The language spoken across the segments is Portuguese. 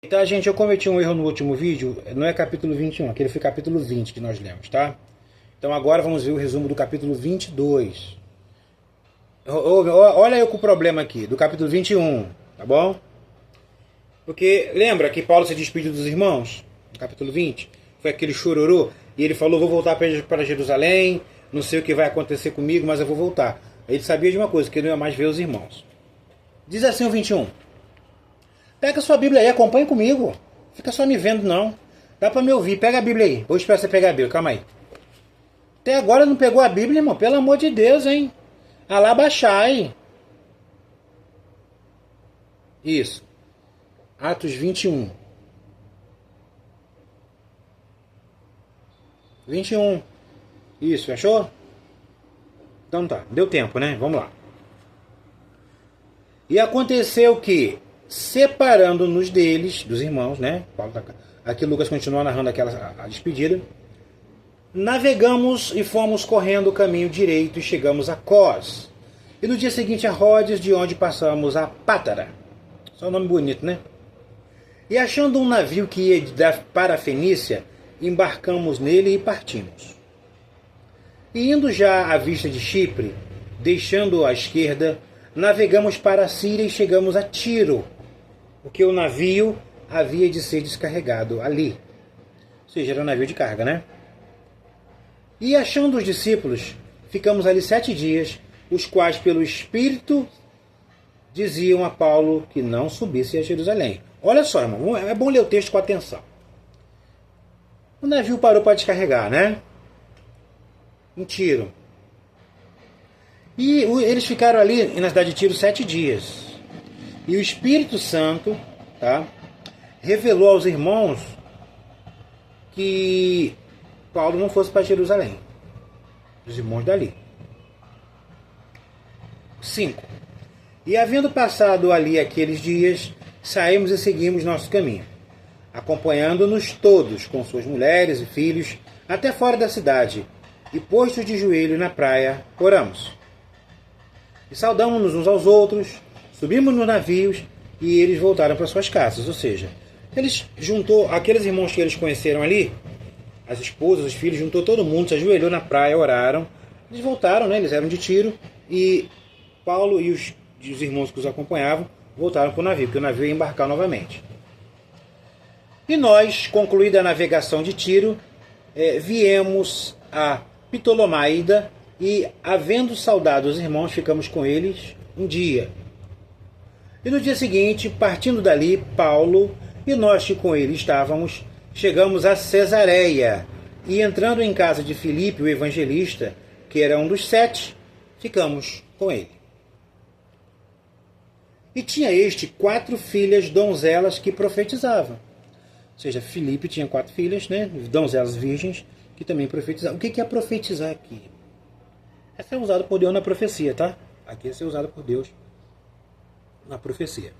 Tá, gente, eu cometi um erro no último vídeo, não é capítulo 21, aquele foi capítulo 20 que nós lemos, tá? Então agora vamos ver o resumo do capítulo 22. Olha eu com o problema aqui, do capítulo 21, tá bom? Porque lembra que Paulo se despediu dos irmãos, no capítulo 20? Foi aquele chororô, e ele falou, vou voltar para Jerusalém, não sei o que vai acontecer comigo, mas eu vou voltar. Ele sabia de uma coisa, que ele não ia mais ver os irmãos. Diz assim o 21. Pega a sua Bíblia aí, acompanha comigo. Fica só me vendo, não. Dá pra me ouvir. Pega a Bíblia aí. Vou esperar você pegar a Bíblia. Calma aí. Até agora não pegou a Bíblia, irmão? Pelo amor de Deus, hein? Alá baixai. Isso. Atos 21. 21. Isso, achou? Então tá. Deu tempo, né? Vamos lá. E aconteceu que, separando-nos deles, dos irmãos, né? Aqui Lucas continua narrando a despedida. Navegamos e fomos correndo o caminho direito e chegamos a Cós. E no dia seguinte a Rhodes, de onde passamos a Pátara. Só um nome bonito, né? E achando um navio que ia para a Fenícia, embarcamos nele e partimos. E indo já à vista de Chipre, deixando à esquerda, navegamos para a Síria e chegamos a Tiro, porque o navio havia de ser descarregado ali. Ou seja, era um navio de carga, né? E achando os discípulos, ficamos ali 7 dias, os quais pelo Espírito diziam a Paulo que não subisse a Jerusalém. Olha só, irmão, é bom ler o texto com atenção. O navio parou para descarregar, né? Em Tiro. E eles ficaram ali na cidade de Tiro 7 dias. E o Espírito Santo, tá, revelou aos irmãos que Paulo não fosse para Jerusalém. Os irmãos dali. 5. E havendo passado ali aqueles dias, saímos e seguimos nosso caminho, acompanhando-nos todos, com suas mulheres e filhos, até fora da cidade, e postos de joelho na praia, oramos. E saudamos-nos uns aos outros, subimos nos navios e eles voltaram para suas casas. Ou seja, eles juntou aqueles irmãos que eles conheceram ali, as esposas, os filhos, juntou todo mundo, se ajoelhou na praia, oraram. Eles voltaram, né? Eles eram de Tiro e Paulo e os irmãos que os acompanhavam voltaram para o navio, porque o navio ia embarcar novamente. E nós, concluída a navegação de Tiro, viemos a Ptolomaida e, havendo saudado os irmãos, ficamos com eles um dia. E no dia seguinte, partindo dali, Paulo e nós que com ele estávamos, chegamos a Cesareia, e entrando em casa de Filipe, o evangelista, que era um dos 7, ficamos com ele. E tinha este 4 filhas donzelas que profetizavam. Ou seja, Filipe tinha 4 filhas, né, donzelas virgens, que também profetizavam. O que é profetizar aqui? Essa é usada por Deus na profecia, tá? Aqui é ser usada por Deus na profecia.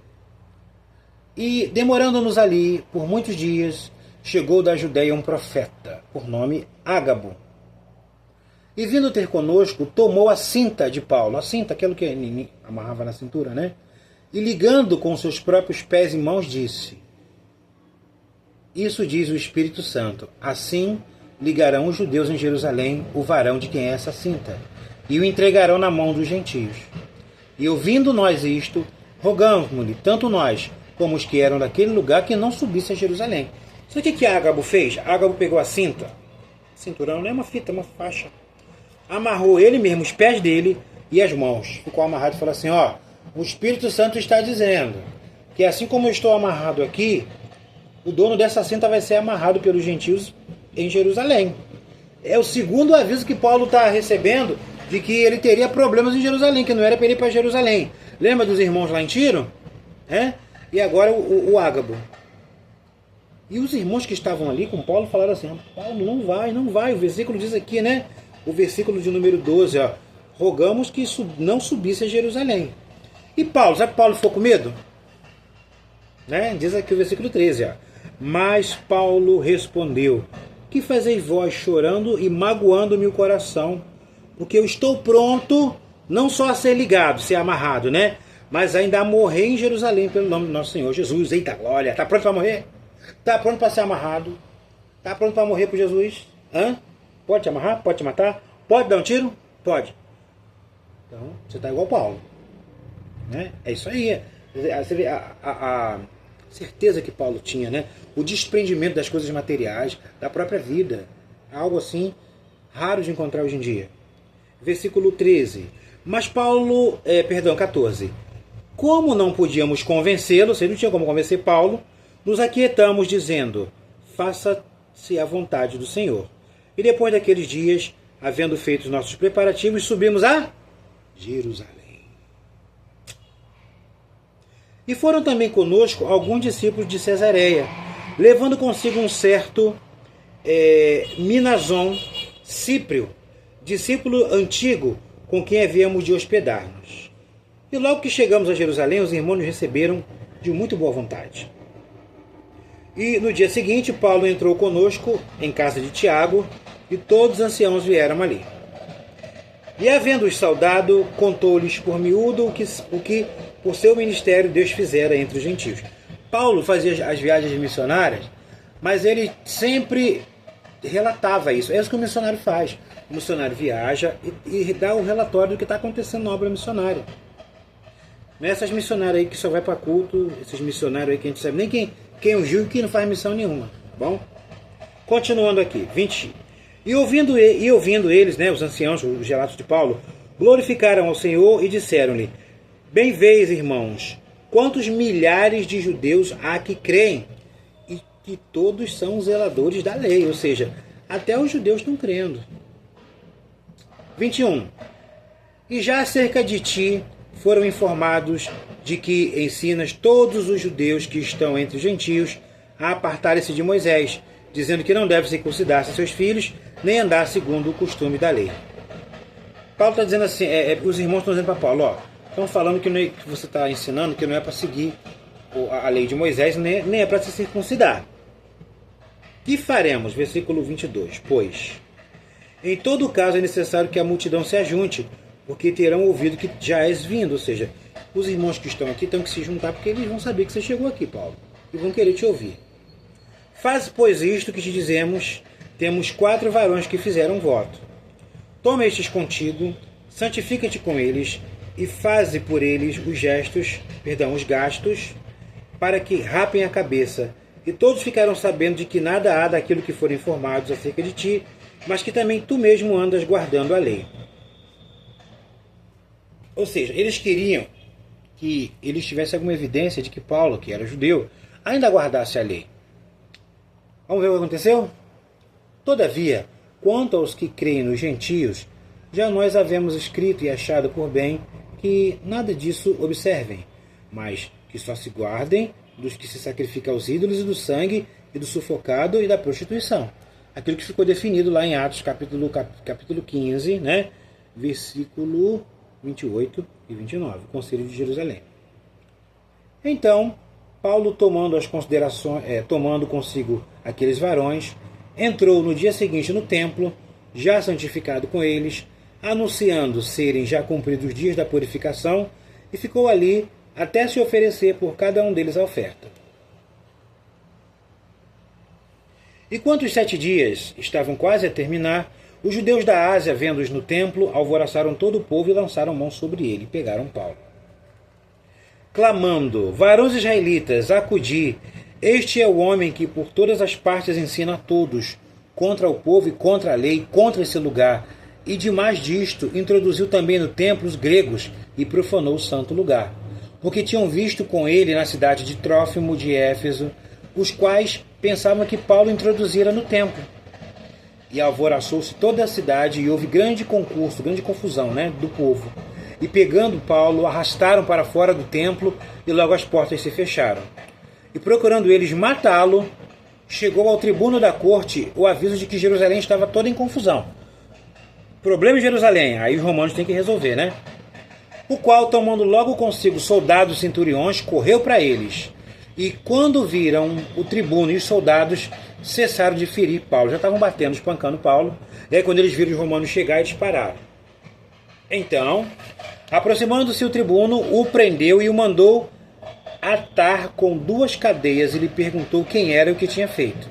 E demorando-nos ali por muitos dias, chegou da Judéia um profeta, por nome Ágabo. E vindo ter conosco, tomou a cinta de Paulo, a cinta, aquilo que amarrava na cintura, né? E ligando com seus próprios pés e mãos, disse: Isso diz o Espírito Santo, assim ligarão os judeus em Jerusalém o varão de quem é essa cinta, e o entregarão na mão dos gentios. E ouvindo nós isto, rogamos-lhe, tanto nós como os que eram daquele lugar, que não subisse a Jerusalém. Sabe o que Ágabo fez? Ágabo pegou a cinta, cinturão, não é uma fita, é uma faixa, amarrou ele mesmo, os pés dele e as mãos. Ficou amarrado e falou assim, ó, o Espírito Santo está dizendo que assim como eu estou amarrado aqui, o dono dessa cinta vai ser amarrado pelos gentios em Jerusalém. É o segundo aviso que Paulo está recebendo de que ele teria problemas em Jerusalém, que não era para ele ir para Jerusalém. Lembra dos irmãos lá em Tiro? E agora o Ágabo. E os irmãos que estavam ali com Paulo falaram assim, Paulo, não vai. O versículo diz aqui, né? O versículo de número 12, ó, rogamos que não subisse a Jerusalém. E Paulo, sabe que Paulo ficou com medo? Né? Diz aqui o versículo 13, ó. Mas Paulo respondeu, que fazeis vós chorando e magoando-me o coração? Porque eu estou pronto, não só a ser ligado, ser amarrado, né? mas ainda a morrer em Jerusalém pelo nome do nosso Senhor Jesus. Eita glória! Está pronto para morrer? Está pronto para ser amarrado? Está pronto para morrer por Jesus? Hã? Pode te amarrar? Pode te matar? Pode dar um tiro? Pode. Então, você está igual Paulo. Né? É isso aí. Você vê a certeza que Paulo tinha, né? O desprendimento das coisas materiais, da própria vida. Algo assim raro de encontrar hoje em dia. Versículo 13. Mas Paulo, 14. Como não podíamos convencê-lo, você não tinha como convencer Paulo, nos aquietamos dizendo, faça-se a vontade do Senhor. E depois daqueles dias, havendo feito os nossos preparativos, subimos a Jerusalém. E foram também conosco alguns discípulos de Cesareia, levando consigo um certo Minason Cíprio, discípulo antigo, com quem havíamos de hospedar-nos. E logo que chegamos a Jerusalém, os irmãos nos receberam de muito boa vontade. E no dia seguinte, Paulo entrou conosco em casa de Tiago, e todos os anciãos vieram ali. E havendo-os saudado, contou-lhes por miúdo o que por seu ministério Deus fizera entre os gentios. Paulo fazia as viagens missionárias, mas ele sempre relatava isso. É isso que o missionário faz. O missionário viaja e dá o relatório do que está acontecendo na obra missionária. Não é essas missionárias aí que só vai para culto, esses missionários aí que a gente sabe nem quem ungiu e que não faz missão nenhuma. Tá bom? Continuando aqui, 20. E ouvindo eles, né, os anciãos, os relatos de Paulo, glorificaram ao Senhor e disseram-lhe, bem vês, irmãos, quantos milhares de judeus há que creem, e que todos são zeladores da lei, ou seja, até os judeus estão crendo. 21. E já acerca de ti foram informados de que ensinas todos os judeus que estão entre os gentios a apartarem-se de Moisés, dizendo que não deve circuncidar-se seus filhos, nem andar segundo o costume da lei. Paulo está dizendo assim, os irmãos estão dizendo para Paulo, estão falando que você está ensinando que não é para seguir a lei de Moisés, nem é para se circuncidar. Que faremos? Versículo 22. Pois, em todo caso é necessário que a multidão se ajunte, porque terão ouvido que já és vindo, ou seja, os irmãos que estão aqui têm que se juntar, porque eles vão saber que você chegou aqui, Paulo, e vão querer te ouvir. Faz, pois, isto que te dizemos, temos 4 varões que fizeram voto. Toma estes contigo, santifica-te com eles, e faze por eles os gastos, para que rapem a cabeça, e todos ficarão sabendo de que nada há daquilo que foram informados acerca de ti, mas que também tu mesmo andas guardando a lei. Ou seja, eles queriam que eles tivessem alguma evidência de que Paulo, que era judeu, ainda guardasse a lei. Vamos ver o que aconteceu? Todavia, quanto aos que creem nos gentios, já nós havemos escrito e achado por bem que nada disso observem, mas que só se guardem dos que se sacrificam aos ídolos e do sangue e do sufocado e da prostituição. Aquilo que ficou definido lá em Atos capítulo 15, né? Versículo 28 e 29, o Concílio de Jerusalém. Então, Paulo, tomando consigo aqueles varões, entrou no dia seguinte no templo, já santificado com eles, anunciando serem já cumpridos os dias da purificação, e ficou ali até se oferecer por cada um deles a oferta. E quando os 7 dias estavam quase a terminar, os judeus da Ásia, vendo-os no templo, alvoroçaram todo o povo e lançaram mão sobre ele, e pegaram Paulo. Clamando, varões israelitas, acudi, este é o homem que por todas as partes ensina a todos, contra o povo e contra a lei, contra esse lugar, e demais disto, introduziu também no templo os gregos e profanou o santo lugar, porque tinham visto com ele na cidade de Trófimo de Éfeso, os quais pensavam que Paulo introduzira no templo. E alvoroçou-se toda a cidade e houve grande concurso, grande confusão, né, do povo. E pegando Paulo, arrastaram para fora do templo e logo as portas se fecharam. E procurando eles matá-lo, chegou ao tribuno da corte o aviso de que Jerusalém estava toda em confusão. Problema em Jerusalém, aí os romanos têm que resolver, né? O qual, tomando logo consigo soldados centuriões, correu para eles. E quando viram o tribuno e os soldados, cessaram de ferir Paulo. Já estavam batendo, espancando Paulo. E aí quando eles viram os romanos chegar, eles pararam. Então, Aproximando-se o tribuno, o prendeu e o mandou atar com 2 cadeias e lhe perguntou quem era e o que tinha feito.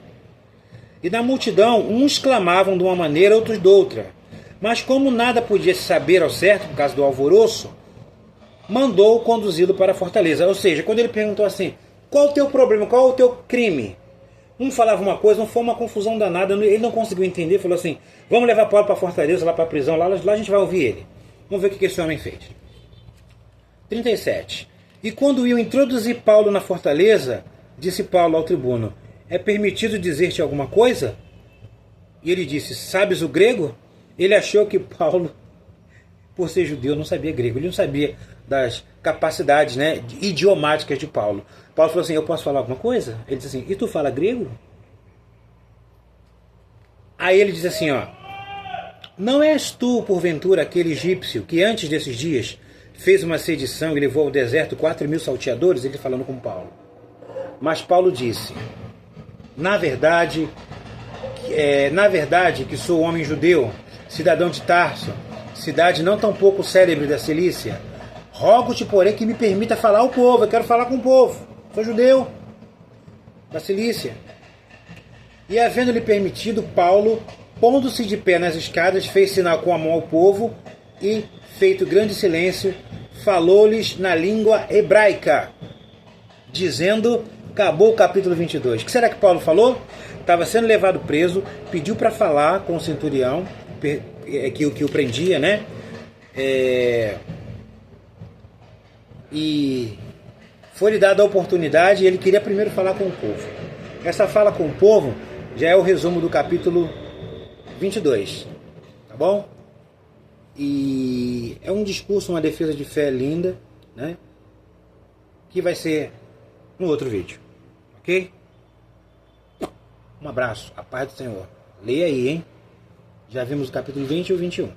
E na multidão, uns clamavam de uma maneira, outros de outra. Mas como nada podia se saber ao certo, por causa do alvoroço, mandou conduzi-lo para a fortaleza. Ou seja, quando ele perguntou assim, qual o teu problema, qual o teu crime? Um falava uma coisa, não foi uma confusão danada, ele não conseguiu entender, falou assim, vamos levar Paulo para a fortaleza, lá para a prisão, lá a gente vai ouvir ele. Vamos ver o que esse homem fez. 37. E quando iam introduzir Paulo na fortaleza, disse Paulo ao tribuno, é permitido dizer-te alguma coisa? E ele disse, sabes o grego? Ele achou que Paulo, por ser judeu, não sabia grego. Ele não sabia das capacidades, né, idiomáticas de Paulo. Paulo falou assim, eu posso falar alguma coisa? Ele disse assim, e tu fala grego? Aí ele diz assim, ó, não és tu, porventura, aquele egípcio que antes desses dias fez uma sedição e levou ao deserto 4.000 salteadores? Ele falando com Paulo. Mas Paulo disse, na verdade que sou homem judeu, cidadão de Tarso, cidade não tão pouco célebre da Cilícia. Rogo-te, porém, que me permita falar ao povo. Eu quero falar com o povo. Sou judeu da Cilícia. E havendo-lhe permitido, Paulo, pondo-se de pé nas escadas, fez sinal com a mão ao povo e, feito grande silêncio, falou-lhes na língua hebraica, dizendo, acabou o capítulo 22. O que será que Paulo falou? Estava sendo levado preso, pediu para falar com o centurião, que o prendia, né? E foi-lhe dada a oportunidade e ele queria primeiro falar com o povo. Essa fala com o povo já é o resumo do capítulo 22, tá bom? E é um discurso, uma defesa de fé linda, né? Que vai ser no outro vídeo, ok? Um abraço, a paz do Senhor. Leia aí, hein? Já vimos o capítulo 20 e o 21.